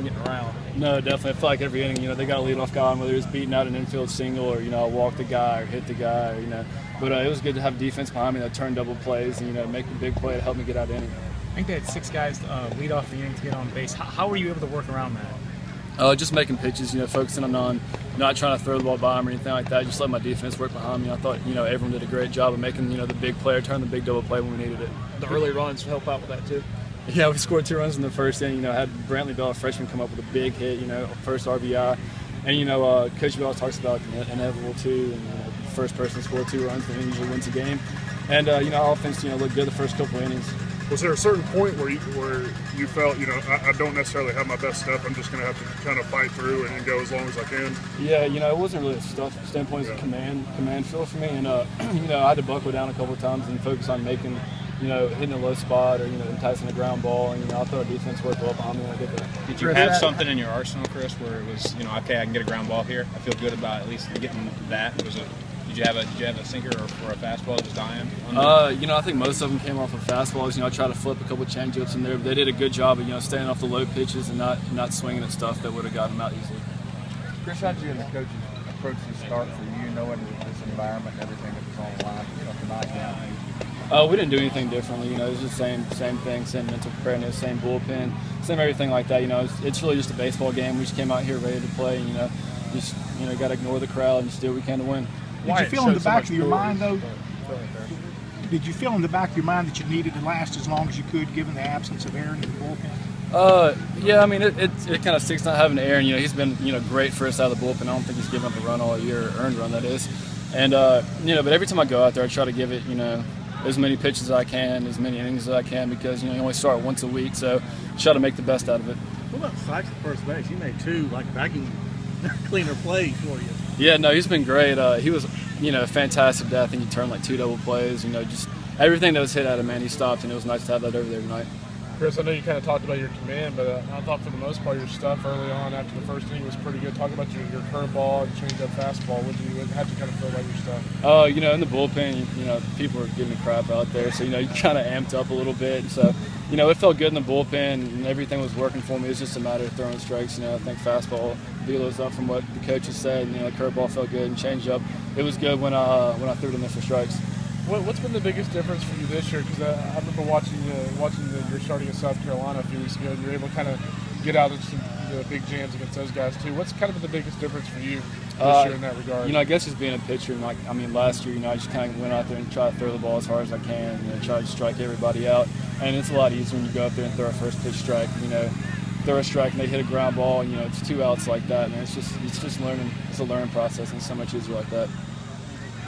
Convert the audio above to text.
getting around. No, definitely. I feel like every inning, they got a leadoff guy on, whether it's beating out an infield single or, I walk the guy or hit the guy, But it was good to have defense behind me that turned double plays and, make a big play to help me get out of the inning. I think they had 6 guys lead off the inning to get on base. How were you able to work around that? Just making pitches, focusing on not trying to throw the ball by him or anything like that. Just let my defense work behind me. I thought, everyone did a great job of making, the big play or turn the big double play when we needed it. The early runs help out with that too? Yeah, we scored 2 runs in the first inning. Had Brantley Bell, a freshman, come up with a big hit, first RBI. And, Coach Bell talks about inevitable too. And, the first person to score 2 runs then usually wins a game. And, our offense, looked good the first couple innings. Was there a certain point where you felt, I don't necessarily have my best stuff, I'm just going to have to kind of fight through and go as long as I can? Yeah, it wasn't really a stuff standpoint, it was a command feel for me. And, I had to buckle down a couple of times and focus on making, hitting a low spot or, enticing a ground ball. And, I thought our defense worked well behind me when I did that. Did you have something in your arsenal, Chris, where it was, okay, I can get a ground ball here? I feel good about at least getting that. Did you have a sinker or a fastball just dying? I think most of them came off of fastballs. I tried to flip a couple of changeups in there, but they did a good job of, staying off the low pitches and not swinging at stuff that would have gotten them out easily. Chris, how did you and the coaches approach this start for you, knowing this environment and everything that was on the line, tonight? We didn't do anything differently. It was just same thing, same mental preparedness, same bullpen, same everything like that. It's really just a baseball game. We just came out here ready to play. Got to ignore the crowd and just do what we can to win. Did you feel in the back of your mind, though? Did you feel in the back of your mind that you needed to last as long as you could, given the absence of Aaron in the bullpen? Yeah, I mean, it kind of sticks not having Aaron. He's been great for us out of the bullpen. I don't think he's given up a run all year, earned run that is. And but every time I go out there, I try to give it as many pitches as I can, as many innings as I can, because you only start once a week, so try to make the best out of it. What about Sykes at first base? He made 2 backing cleaner plays for you. Yeah, no, he's been great. He was, fantastic day. I think he turned 2 double plays. Just everything that was hit at him, man, he stopped, and it was nice to have that over there tonight. Chris, I know you kind of talked about your command, but I thought for the most part your stuff early on after the first inning was pretty good. Talk about your curveball and changeup fastball. How'd you kind of feel about your stuff? In the bullpen, people were giving me crap out there, so you kind of amped up a little bit. So, it felt good in the bullpen, and everything was working for me. It was just a matter of throwing strikes. I think fastball velos up from what the coaches said. The curveball felt good, and changeup, it was good when I threw it in there for strikes. What's been the biggest difference for you this year? Because I remember watching your starting in South Carolina a few weeks ago, and you were able to kind of get out of some big jams against those guys too. What's kind of the biggest difference for you this year in that regard? I guess just being a pitcher, and last year, I just kind of went out there and tried to throw the ball as hard as I can, try to strike everybody out. And it's a lot easier when you go up there and throw a first pitch strike. Throw a strike and they hit a ground ball, and it's 2 outs like that, and it's just learning. It's a learning process, and it's so much easier like that.